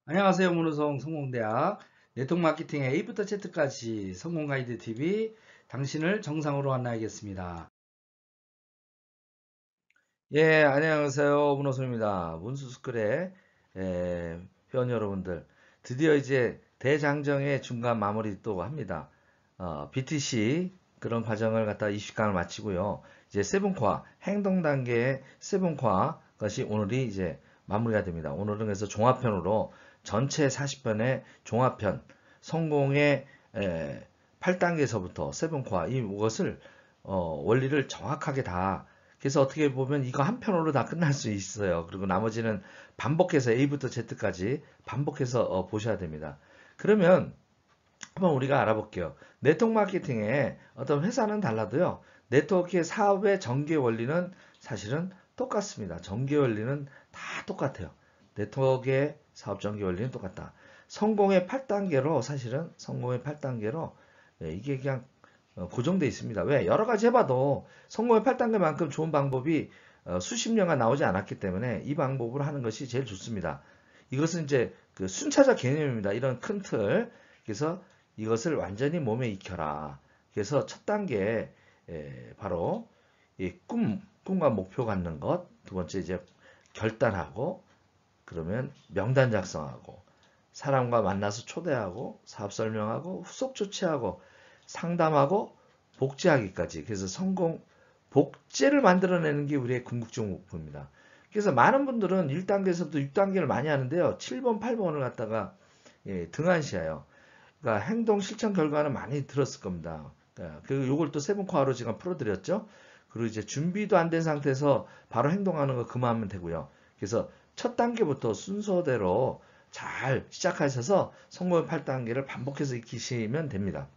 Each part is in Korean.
안녕하세요. 문호성 성공대학 네트워크 마케팅의 A부터 Z까지 성공 가이드 TV 당신을 정상으로 만나야겠습니다. 예, 안녕하세요. 문호성입니다. 문수스쿨의 회원 여러분들, 드디어 이제 대장정의 중간 마무리 또 합니다. BTC 그런 과정을 갖다 20강을 마치고요. 이제 세븐코어 행동 단계의 세븐코어 것이 오늘이 이제 마무리가 됩니다. 오늘은 그래서 종합편으로 전체 40편의 종합편 성공의 8단계에서부터 세븐코어 이것을 원리를 정확하게 다 그래서 어떻게 보면 이거 한 편으로 다 끝날 수 있어요. 그리고 나머지는 반복해서 A부터 Z까지 반복해서 보셔야 됩니다. 그러면 한번 우리가 알아볼게요. 네트워크 마케팅에 어떤 회사는 달라도요. 네트워크의 사업의 전개 원리는 사실은 똑같습니다. 전개 원리는 다 똑같아요. 네트워크의 사업 전개 원리는 똑같다. 성공의 8단계로 사실은 성공의 8단계로 이게 그냥 고정되어 있습니다. 왜? 여러 가지 해봐도 성공의 8단계만큼 좋은 방법이 수십 년간 나오지 않았기 때문에 이 방법으로 하는 것이 제일 좋습니다. 이것은 이제 그 순차적 개념입니다. 이런 큰 틀. 그래서 이것을 완전히 몸에 익혀라. 그래서 첫 단계 바로 이 꿈과 목표 갖는 것. 두 번째 이제 결단하고 그러면 명단 작성하고 사람과 만나서 초대하고 사업 설명하고 후속 조치하고 상담하고 복제하기까지. 그래서 성공 복제를 만들어내는 게 우리의 궁극적 목표입니다. 그래서 많은 분들은 1단계에서부터 6단계를 많이 하는데요. 7번, 8번을 갖다가 등한시해요. 그러니까 행동 실천 결과는 많이 들었을 겁니다. 그리고 이걸 또 세분화로 제가 풀어드렸죠. 그리고 이제 준비도 안 된 상태에서 바로 행동하는 거 그만하면 되고요. 그래서 첫 단계부터 순서대로 잘 시작하셔서 성공의 8단계를 반복해서 익히시면 됩니다.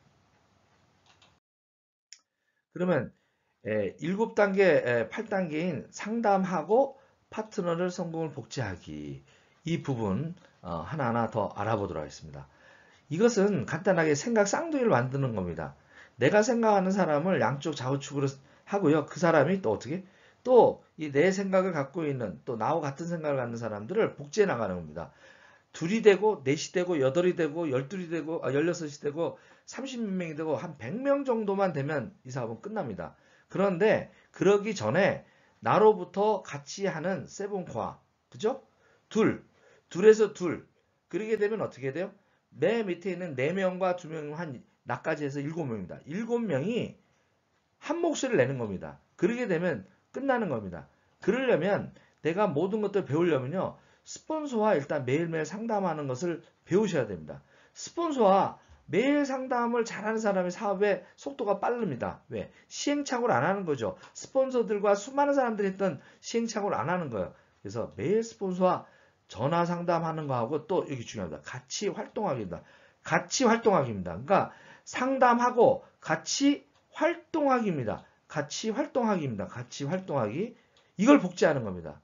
그러면 7단계, 8단계인 상담하고 파트너를 성공을 복제하기 이 부분 하나하나 더 알아보도록 하겠습니다. 이것은 간단하게 생각 쌍둥이를 만드는 겁니다. 내가 생각하는 사람을 양쪽 좌우측으로 하고요. 그 사람이 또 어떻게? 또 이 내 생각을 갖고 있는 또 나와 같은 생각을 갖는 사람들을 복제해 나가는 겁니다. 둘이 되고 넷이 되고 여덟이 되고 열둘이 되고 16이 되고 30몇 명이 되고 한 100명 정도만 되면 이 사업은 끝납니다. 그런데 그러기 전에 나로부터 같이 하는 세븐코어 그죠? 둘에서 둘 그러게 되면 어떻게 돼요? 맨 밑에 있는 4명과 2명 한 나까지 해서 7명입니다. 7명이 한 목소리를 내는 겁니다. 그러게 되면 끝나는 겁니다. 그러려면 내가 모든 것들 배우려면요. 스폰서와 일단 매일매일 상담하는 것을 배우셔야 됩니다. 스폰서와 매일 상담을 잘하는 사람의 사업의 속도가 빠릅니다. 왜? 시행착오를 안 하는 거죠. 스폰서들과 수많은 사람들이 했던 시행착오를 안 하는 거예요. 그래서 매일 스폰서와 전화 상담하는 거하고 또 여기 중요합니다. 같이 활동하기입니다. 같이 활동하기입니다. 그러니까 상담하고 같이 활동하기입니다. 같이 활동하기입니다. 같이 활동하기. 이걸 복제하는 겁니다.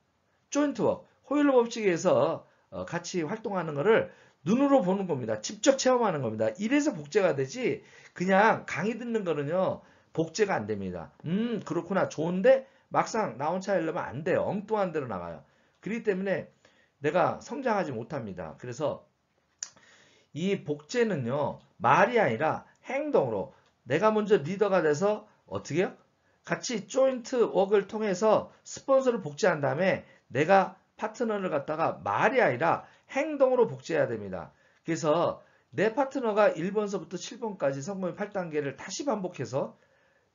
조인트워크, 호일러 법칙에서 같이 활동하는 것을 눈으로 보는 겁니다. 직접 체험하는 겁니다. 이래서 복제가 되지 그냥 강의 듣는 거는요. 복제가 안 됩니다. 그렇구나. 좋은데 막상 나 혼자 하려면 안 돼요. 엉뚱한 데로 나가요. 그렇기 때문에 내가 성장하지 못합니다. 그래서 이 복제는요. 말이 아니라 행동으로 내가 먼저 리더가 돼서 어떻게 해요? 같이 조인트 웍을 통해서 스폰서를 복제한 다음에 내가 파트너를 갖다가 말이 아니라 행동으로 복제해야 됩니다. 그래서 내 파트너가 1번서부터 7번까지 성공의 8단계를 다시 반복해서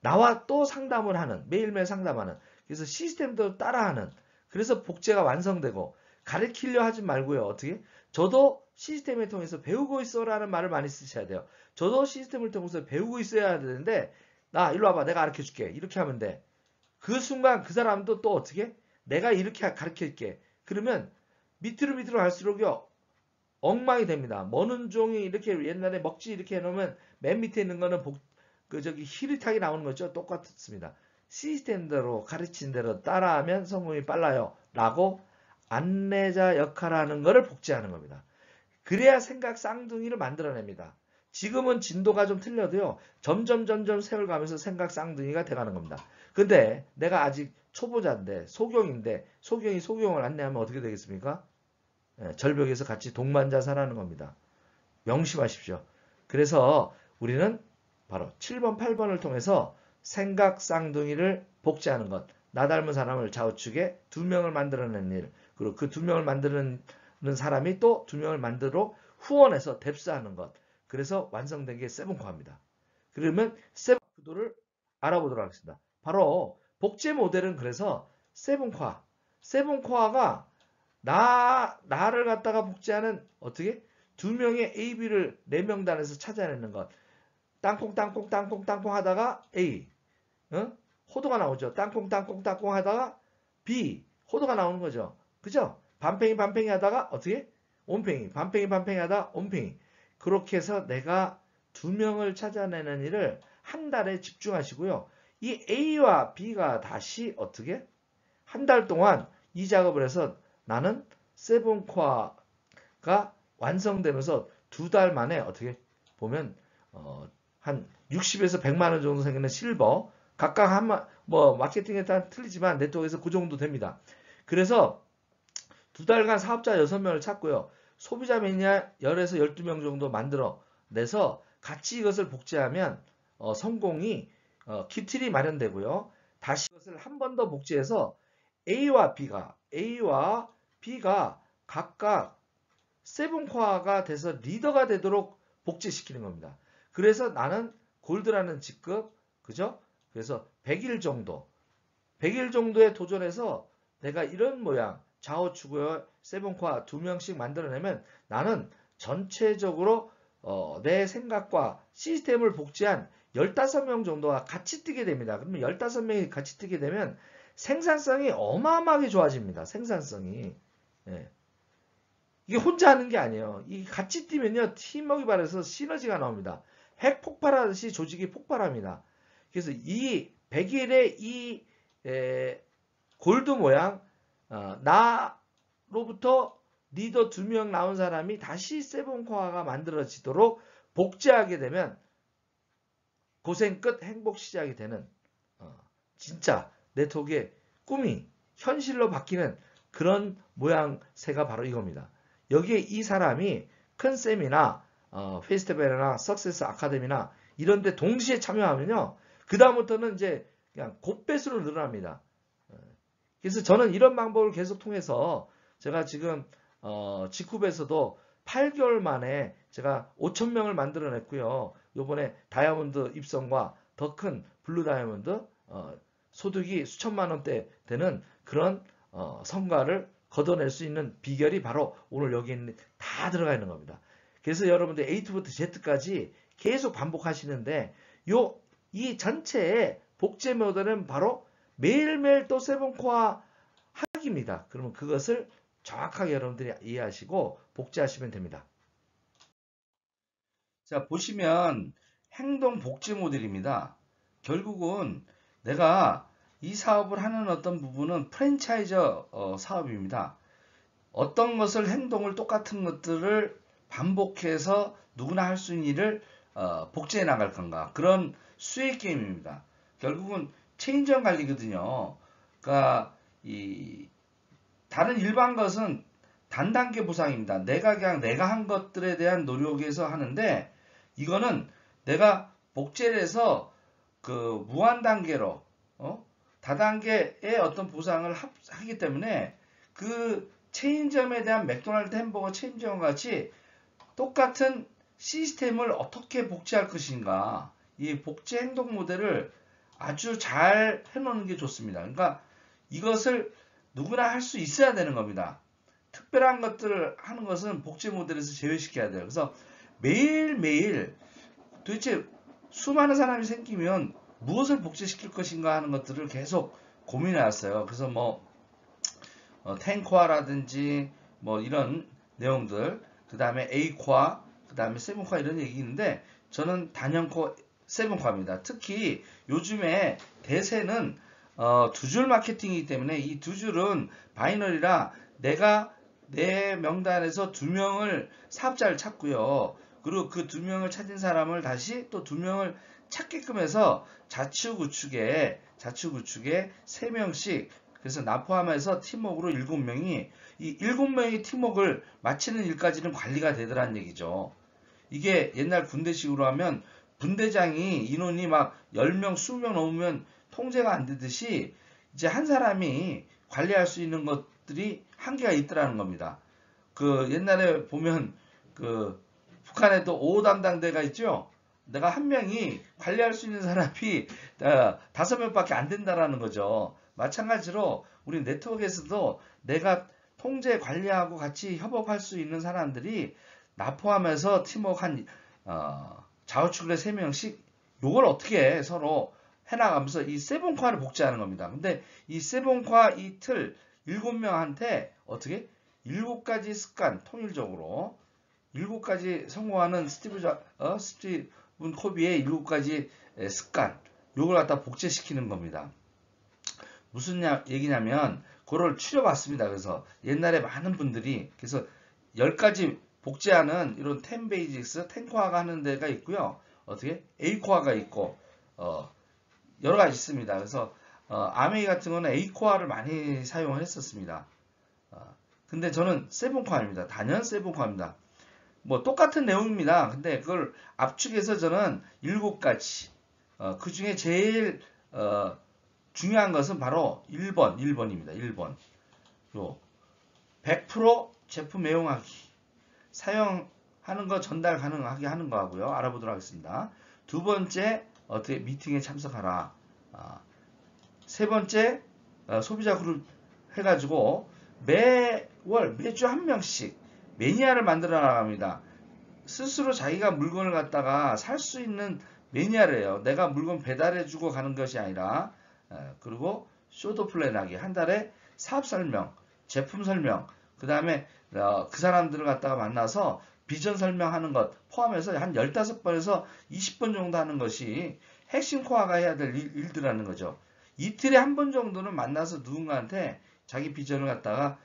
나와 또 상담을 하는 매일매일 상담하는 그래서 시스템도 따라하는 그래서 복제가 완성되고 가르치려 하지 말고요. 어떻게? 저도 시스템을 통해서 배우고 있어라는 말을 많이 쓰셔야 돼요. 저도 시스템을 통해서 배우고 있어야 되는데 나 일로 와봐 내가 가르쳐줄게 이렇게 하면 돼. 그 순간 그 사람도 또 어떻게? 내가 이렇게 가르쳐줄게. 그러면 밑으로 갈수록요 엉망이 됩니다. 머는 종이 이렇게 옛날에 먹지 이렇게 해놓으면 맨 밑에 있는 거는 그 저기 히릿하게 나오는 거죠. 똑같습니다. 시스템대로 가르친 대로 따라하면 성공이 빨라요. 라고 안내자 역할하는 것을 복제하는 겁니다. 그래야 생각 쌍둥이를 만들어냅니다. 지금은 진도가 좀 틀려도요. 점점 세월 가면서 생각 쌍둥이가 돼가는 겁니다. 근데 내가 아직 초보자인데 소경인데 소경이 소경을 안내하면 어떻게 되겠습니까? 절벽에서 같이 동반자사라는 겁니다. 명심하십시오. 그래서 우리는 바로 7번, 8번을 통해서 생각 쌍둥이를 복제하는 것, 나 닮은 사람을 좌우측에 2명을 만들어낸 일, 그리고 그 2명을 만드는 사람이 또 2명을 만들어 후원해서 뎁스하는 것. 그래서 완성된 게 세븐코어입니다. 그러면 세븐코어를 알아보도록 하겠습니다. 바로 복제 모델은 그래서 세븐코어가 나를 갖다가 복제하는 어떻게? 2명의 A, B를 4명단에서 찾아내는 것. 땅콩 하다가 A, 호도가 나오죠. 땅콩 하다가 B, 호도가 나오는 거죠. 그죠? 반팽이 하다가 어떻게? 온팽이, 반팽이 하다가 온팽이. 그렇게 해서 내가 2명을 찾아내는 일을 한 달에 집중하시고요. 이 A와 B가 다시 어떻게? 한 달 동안 이 작업을 해서 나는 세븐코어가 완성되면서 2달 만에 어떻게 보면 한 60에서 100만 원 정도 생기는 실버, 각각 뭐 마케팅에 따라 틀리지만 네트워크에서 그 정도 됩니다. 그래서 2달간 사업자 6명을 찾고요. 소비자 매니아 10에서 12명 정도 만들어 내서 같이 이것을 복제하면 성공이 기틀이 마련되고요. 다시 이것을 한 번 더 복제해서 A와 B가 각각 세븐코어가 돼서 리더가 되도록 복제시키는 겁니다. 그래서 나는 골드라는 직급, 그죠? 그래서 100일 정도에 도전해서 내가 이런 모양, 좌우측에 세븐코어 2명씩 만들어내면 나는 전체적으로 내 생각과 시스템을 복제한 15명 정도가 같이 뛰게 됩니다. 그러면 15명이 같이 뛰게 되면 생산성이 어마어마하게 좋아집니다. 생산성이. 예. 이게 혼자 하는 게 아니에요. 이 같이 뛰면요. 팀워크가 발휘해서 시너지가 나옵니다. 핵 폭발하듯이 조직이 폭발합니다. 그래서 이 100일의 이 골드 모양 나로부터 리더 2명 나온 사람이 다시 세븐코어가 만들어지도록 복제하게 되면 고생 끝 행복 시작이 되는 진짜 네트워크의 꿈이 현실로 바뀌는 그런 모양새가 바로 이겁니다. 여기에 이 사람이 큰 쌤이나 페스티벌이나 석세스 아카데미나 이런 데 동시에 참여하면요. 그 다음부터는 이제 그냥 곱배수로 늘어납니다. 그래서 저는 이런 방법을 계속 통해서 제가 지금 직후에서도 8개월 만에 제가 5,000명을 만들어냈고요. 요번에 다이아몬드 입성과 더 큰 블루 다이아몬드 소득이 수천만 원대 되는 그런 성과를 걷어낼 수 있는 비결이 바로 오늘 여기 있는 다 들어가 있는 겁니다. 그래서 여러분들 A부터 Z까지 계속 반복하시는데 이 전체의 복제 모델은 바로 매일매일 또 세븐코어 하기입니다. 그러면 그것을 정확하게 여러분들이 이해하시고 복제하시면 됩니다. 자, 보시면 행동 복제 모델입니다. 결국은 내가 이 사업을 하는 어떤 부분은 프랜차이저 사업입니다. 어떤 것을 행동을 똑같은 것들을 반복해서 누구나 할 수 있는 일을 복제해 나갈 건가 그런 수익 게임입니다. 결국은 체인점 관리거든요. 그러니까 다른 일반 것은 단단계 보상입니다. 내가 한 것들에 대한 노력에서 하는데 이거는 내가 복제를 해서 그 무한 단계로 다단계의 어떤 보상을 하기 때문에 그 체인점에 대한 맥도날드 햄버거 체인점 같이 똑같은 시스템을 어떻게 복제할 것인가 이 복제 행동 모델을 아주 잘 해놓는 게 좋습니다. 그러니까 이것을 누구나 할 수 있어야 되는 겁니다. 특별한 것들을 하는 것은 복제 모델에서 제외시켜야 돼요. 그래서 매일매일 도대체 수많은 사람이 생기면 무엇을 복제시킬 것인가 하는 것들을 계속 고민해 왔어요. 그래서 뭐 텐코어라든지 뭐 이런 내용들 그 다음에 A코어 그 다음에 세븐코어 이런 얘기 있는데 저는 단연코 세븐코어입니다. 특히 요즘에 대세는 두 줄 마케팅이기 때문에 이 두 줄은 바이너리라 내가 내 명단에서 2명을 사업자를 찾고요. 그리고 그 2명을 찾은 사람을 다시 또 2명을 찾게끔 해서 좌측 우측에 3명씩 그래서 나 포함해서 팀워크로 7명이 이 7명이 팀워크를 마치는 일까지는 관리가 되더란 얘기죠. 이게 옛날 군대식으로 하면 분대장이 인원이 막 10명, 20명 넘으면 통제가 안 되듯이 이제 한 사람이 관리할 수 있는 것들이 한계가 있더라는 겁니다. 그 옛날에 보면 그 북한에도 5호 담당대가 있죠. 내가 한 명이 관리할 수 있는 사람이 5명밖에 안 된다라는 거죠. 마찬가지로 우리 네트워크에서도 내가 통제 관리하고 같이 협업할 수 있는 사람들이 나 포함해서 팀워크 한 좌우측에 3명씩 요걸 어떻게 서로 해나가면서 이 세븐과를 복제하는 겁니다. 근데 이 세븐과 이 틀 7명한테 어떻게 7가지 습관 통일적으로 7가지 성공하는 스티븐 코비의 7가지 습관 요걸 갖다 복제시키는 겁니다. 무슨 얘기냐면 그걸 추려봤습니다. 그래서 옛날에 많은 분들이 그래서 10가지 복제하는 이런 10 베이직스, 10코어가 하는 데가 있고요. 어떻게? A코어가 있고 여러 가지 있습니다. 그래서 아메이 같은 거는 A코어를 많이 사용을 했었습니다. 근데 저는 7코어입니다. 단연 7코어입니다. 뭐 똑같은 내용입니다. 근데 그걸 압축해서 저는 7가지 그 중에 제일 중요한 것은 바로 1번입니다. 1번. 요 100% 제품 애용하기. 사용하는 거 전달 가능하게 하는 거 하고요. 알아보도록 하겠습니다. 두 번째, 어떻게 미팅에 참석하라. 세 번째, 소비자 그룹 해가지고 매주 한 명씩 매니아를 만들어 나갑니다. 스스로 자기가 물건을 갖다가 살 수 있는 매니아래요. 내가 물건 배달해주고 가는 것이 아니라 그리고 쇼도 플랜하기. 한 달에 사업 설명, 제품 설명, 그 다음에 그 사람들을 갖다가 만나서 비전 설명하는 것 포함해서 한 15번에서 20번 정도 하는 것이 핵심 코어가 해야 될 일들이라는 거죠. 이틀에 한 번 정도는 만나서 누군가한테 자기 비전을 갖다가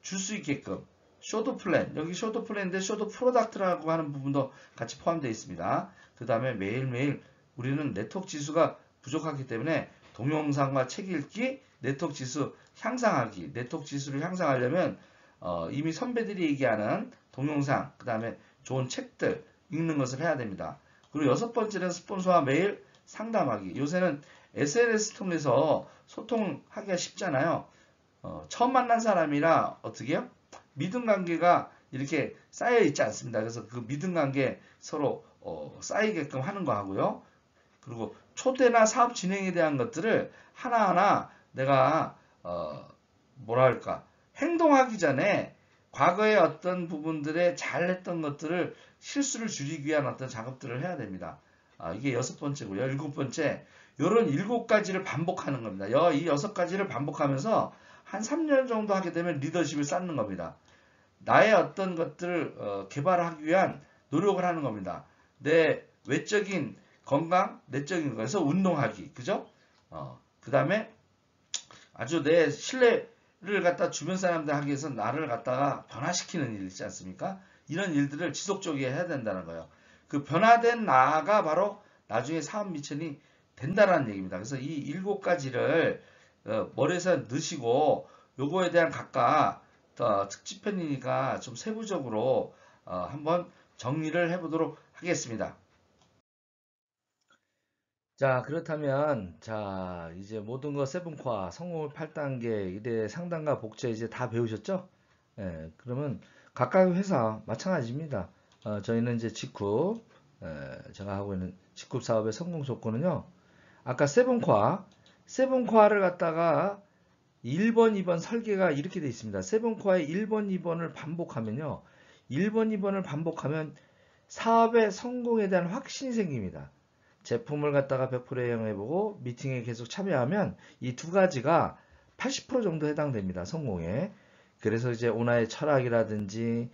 줄 수 있게끔 쇼도 플랜, 여기 쇼도 플랜인데 쇼도 프로덕트라고 하는 부분도 같이 포함되어 있습니다. 그 다음에 매일매일 우리는 네트워크 지수가 부족하기 때문에 동영상과 책 읽기, 네트워크 지수 향상하기. 네트워크 지수를 향상하려면 이미 선배들이 얘기하는 동영상, 그 다음에 좋은 책들 읽는 것을 해야 됩니다. 그리고 6번째는 스폰서와 매일 상담하기. 요새는 SNS 통해서 소통하기가 쉽잖아요. 처음 만난 사람이라 어떻게 해요? 믿음 관계가 이렇게 쌓여 있지 않습니다. 그래서 그 믿음 관계 서로 쌓이게끔 하는 거 하고요. 그리고 초대나 사업 진행에 대한 것들을 하나하나 내가 뭐랄까 행동하기 전에 과거의 어떤 부분들에 잘했던 것들을 실수를 줄이기 위한 어떤 작업들을 해야 됩니다. 이게 6번째고요. 7번째, 이런 7가지를 반복하는 겁니다. 이 6가지를 반복하면서 한 3년 정도 하게 되면 리더십을 쌓는 겁니다. 나의 어떤 것들을 개발하기 위한 노력을 하는 겁니다. 내 외적인 건강, 내적인 거에서 운동하기, 그죠? 그 다음에 아주 내 신뢰를 갖다 주변 사람들 하기 위해서 나를 갖다가 변화시키는 일 있지 않습니까? 이런 일들을 지속적으로 해야 된다는 거예요. 그 변화된 나가 바로 나중에 사업 미천이 된다는 얘기입니다. 그래서 이 7가지를 머리에서 넣으시고 요거에 대한 각각 특집편이니까 좀 세부적으로 한번 정리를 해보도록 하겠습니다. 자, 그렇다면 이제 모든 거 세븐과 성공을 8단계 이래 상담과 복제 이제 다 배우셨죠? 예, 그러면 각각의 회사 마찬가지입니다. 저희는 이제 직급 제가 하고 있는 직급 사업의 성공 조건은요. 아까 세븐코어를 갖다가 1번, 2번 설계가 이렇게 되어 있습니다. 세븐코어의 1번, 2번을 반복하면요. 1번, 2번을 반복하면 사업의 성공에 대한 확신이 생깁니다. 제품을 갖다가 100% 애용해보고 미팅에 계속 참여하면 이 두 가지가 80% 정도 해당됩니다. 성공에. 그래서 이제 오나의 철학이라든지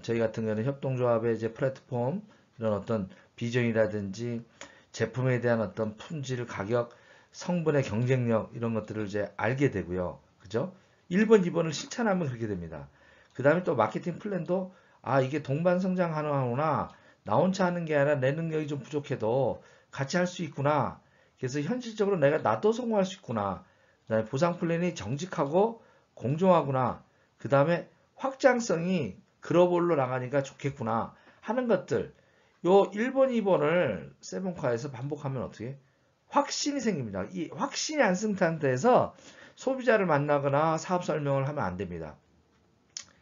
저희 같은 경우는 협동조합의 이제 플랫폼 이런 어떤 비전이라든지 제품에 대한 어떤 품질, 가격, 성분의 경쟁력 이런 것들을 이제 알게 되고요. 그죠? 1번, 2번을 실천하면 그렇게 됩니다. 그 다음에 또 마케팅 플랜도 이게 동반 성장 가능하구나. 나 혼자 하는 게 아니라 내 능력이 좀 부족해도 같이 할 수 있구나. 그래서 현실적으로 나도 성공할 수 있구나. 그다음에 보상 플랜이 정직하고 공정하구나. 그다음에 확장성이 글로벌로 나가니까 좋겠구나 하는 것들. 요 1번, 2번을 세븐과에서 반복하면 어떻게? 확신이 생깁니다. 이 확신이 안 쓴 상태에서 소비자를 만나거나 사업 설명을 하면 안 됩니다.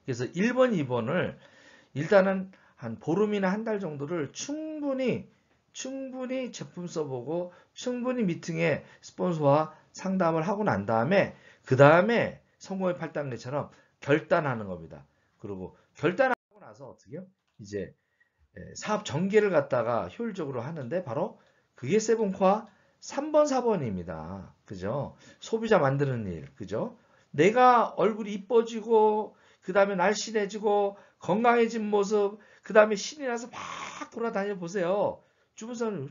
그래서 1번, 2번을 일단은 한 보름이나 한 달 정도를 충분히 제품 써보고 충분히 미팅에 스폰서와 상담을 하고 난 다음에 그 다음에 성공의 8단계처럼 결단하는 겁니다. 그리고 결단하고 나서 어떻게 해요? 이제 사업 전개를 갖다가 효율적으로 하는데 바로 그게 세븐코어 3번, 4번입니다. 그죠? 소비자 만드는 일. 그죠? 내가 얼굴이 이뻐지고 그 다음에 날씬해지고 건강해진 모습 그 다음에 신이 나서 막 돌아다녀 보세요. 주변 사람이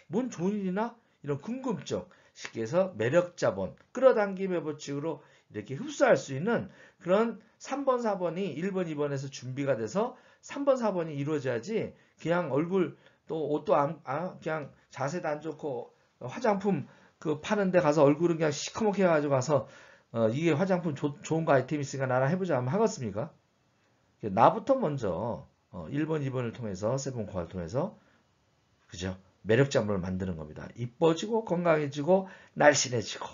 뭔 좋은 일이나? 이런 궁금증. 쉽게 해서 매력 자본, 끌어당김의 법칙으로 이렇게 흡수할 수 있는 그런 3번, 4번이 1번, 2번에서 준비가 돼서 3번, 4번이 이루어져야지 그냥 얼굴 또 옷도 그냥 자세도 안 좋고 화장품 그 파는 데 가서 얼굴은 그냥 시커멓게 해가지고 가서 이게 화장품 좋은 거 아이템 있으니까 나랑 해보자 하면 하겠습니까? 나부터 먼저 1번, 2번을 통해서 세븐코어를 통해서 그죠? 매력 장면을 만드는 겁니다. 이뻐지고 건강해지고 날씬해지고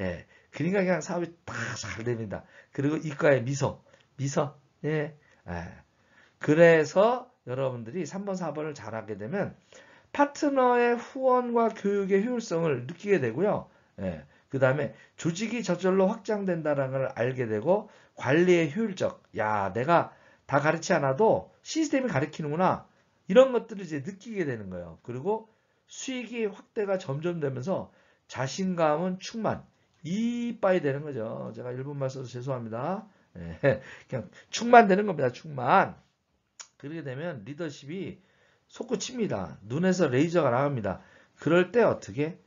예. 그러니까 그냥 사업이 다 잘 됩니다. 그리고 이과의 미소 예. 예. 그래서 여러분들이 3번, 4번을 잘하게 되면 파트너의 후원과 교육의 효율성을 느끼게 되고요. 예. 그 다음에 조직이 저절로 확장된다는 걸 알게 되고 관리의 효율적. 야, 내가 다 가르치지 않아도 시스템이 가르치는구나. 이런 것들을 이제 느끼게 되는 거예요. 그리고 수익이 확대가 점점 되면서 자신감은 충만. 이빠이 되는 거죠. 제가 일본말 써서 죄송합니다. 예. 그냥 충만되는 겁니다. 충만. 그렇게 되면 리더십이 솟구칩니다. 눈에서 레이저가 나갑니다. 그럴 때 어떻게?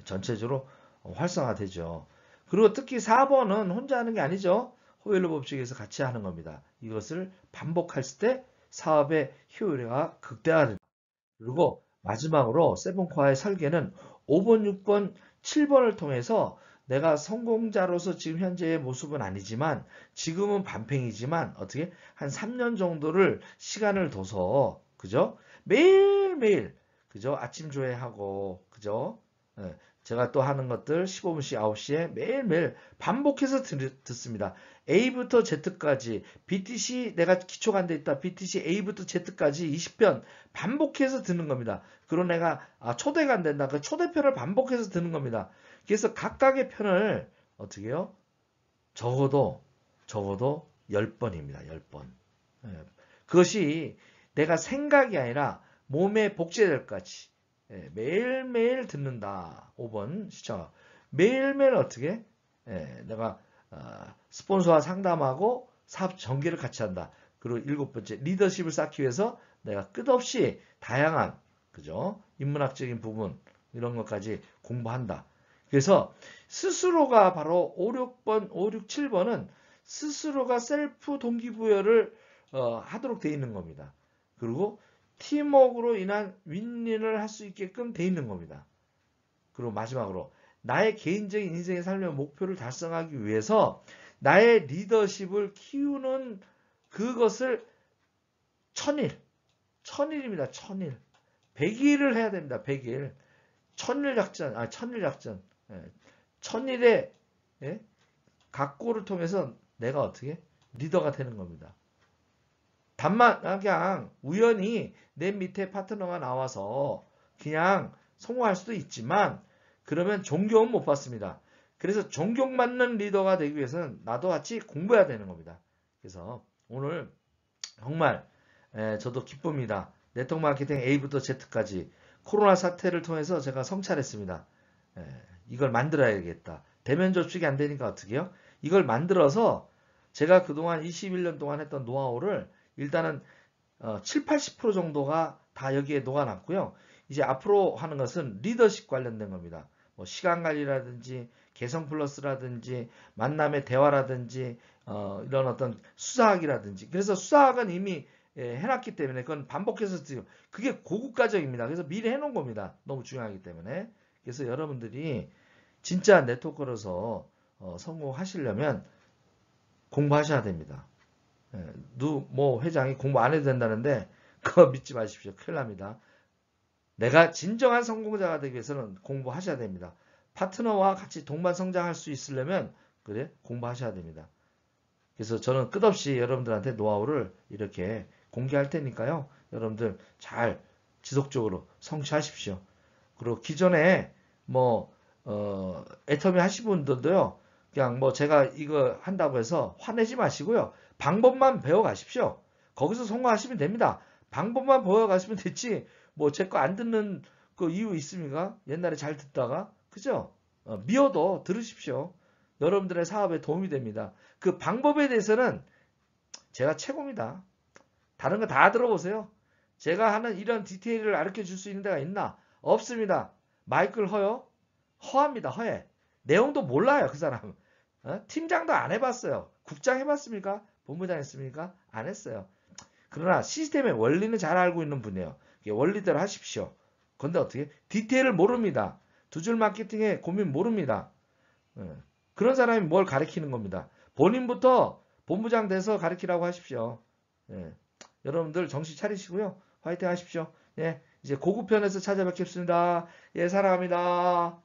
전체적으로 활성화되죠. 그리고 특히 4번은 혼자 하는 게 아니죠. 호일러 법칙에서 같이 하는 겁니다. 이것을 반복했을 때 사업의 효율화가 극대화됩니다. 그리고 마지막으로 세븐코어의 설계는 5번, 6번, 7번을 통해서 내가 성공자로서 지금 현재의 모습은 아니지만 지금은 반팽이지만 어떻게 한 3년 정도를 시간을 둬서 그죠? 매일매일 그죠? 아침 조회하고 그죠? 예, 제가 또 하는 것들 15분씩 9시에 매일매일 반복해서 듣습니다. A부터 Z까지 BTC 내가 기초가 안 돼 있다. BTC A부터 Z까지 20편 반복해서 듣는 겁니다. 그리고 내가 초대가 안 된다. 그 초대편을 반복해서 듣는 겁니다. 그래서 각각의 편을 어떻게 해요? 적어도 10번입니다. 10번. 그것이 내가 생각이 아니라 몸에 복제될 것까지 매일매일 듣는다. 5번 시청. 매일매일 어떻게? 내가 스폰서와 상담하고 사업 전개를 같이 한다. 그리고 7번째 리더십을 쌓기 위해서 내가 끝없이 다양한 그죠? 인문학적인 부분 이런 것까지 공부한다. 그래서 스스로가 바로 5, 6번, 5, 6, 7번은 스스로가 셀프 동기부여를 하도록 되어 있는 겁니다. 그리고 팀워크로 인한 윈윈을 할 수 있게끔 되어 있는 겁니다. 그리고 마지막으로 나의 개인적인 인생의 삶의 목표를 달성하기 위해서 나의 리더십을 키우는 그것을 1000일입니다. 1000일. 100일을 해야 됩니다. 100일. 1000일 작전. 1000일의 각고를 통해서 내가 어떻게 리더가 되는 겁니다. 단만 그냥 우연히 내 밑에 파트너가 나와서 그냥 성공할 수도 있지만 그러면 존경은 못 받습니다. 그래서 존경받는 리더가 되기 위해서는 나도 같이 공부해야 되는 겁니다. 그래서 오늘 정말 저도 기쁩니다. 네트워크 마케팅 A부터 Z까지 코로나 사태를 통해서 제가 성찰했습니다. 이걸 만들어야겠다. 대면 접촉이 안 되니까 어떻게 해요? 이걸 만들어서 제가 그동안 21년 동안 했던 노하우를 일단은 7, 80% 정도가 다 여기에 녹아났고요. 이제 앞으로 하는 것은 리더십 관련된 겁니다. 뭐 시간 관리라든지 개성 플러스라든지 만남의 대화라든지 이런 어떤 수사학이라든지 그래서 수사학은 이미 해놨기 때문에 그건 반복해서 쓰요. 그게 고급 과정입니다. 그래서 미리 해놓은 겁니다. 너무 중요하기 때문에. 그래서 여러분들이 진짜 네트워크로서 성공하시려면 공부하셔야 됩니다. 예, 뭐 회장이 공부 안 해도 된다는데 그거 믿지 마십시오. 큰일 납니다. 내가 진정한 성공자가 되기 위해서는 공부하셔야 됩니다. 파트너와 같이 동반 성장할 수 있으려면 그래 공부하셔야 됩니다. 그래서 저는 끝없이 여러분들한테 노하우를 이렇게 공개할 테니까요. 여러분들 잘 지속적으로 성취하십시오. 그리고 기존에 애터미 하신 분들도요. 그냥 제가 이거 한다고 해서 화내지 마시고요. 방법만 배워 가십시오. 거기서 성공하시면 됩니다. 방법만 배워 가시면 됐지. 제 거 안 듣는 그 이유 있습니까? 옛날에 잘 듣다가. 그죠? 미워도 들으십시오. 여러분들의 사업에 도움이 됩니다. 그 방법에 대해서는 제가 최고입니다. 다른 거 다 들어보세요. 제가 하는 이런 디테일을 가르쳐 줄 수 있는 데가 있나? 없습니다. 마이클 허요? 허합니다. 허해. 내용도 몰라요. 그 사람. 팀장도 안 해봤어요. 국장 해봤습니까? 본부장 했습니까? 안 했어요. 그러나 시스템의 원리는 잘 알고 있는 분이에요. 원리대로 하십시오. 근데 어떻게? 디테일을 모릅니다. 두 줄 마케팅에 고민 모릅니다. 그런 사람이 뭘 가르치는 겁니다. 본인부터 본부장 돼서 가르치라고 하십시오. 여러분들 정신 차리시고요. 화이팅 하십시오. 이제 고급편에서 찾아뵙겠습니다. 사랑합니다.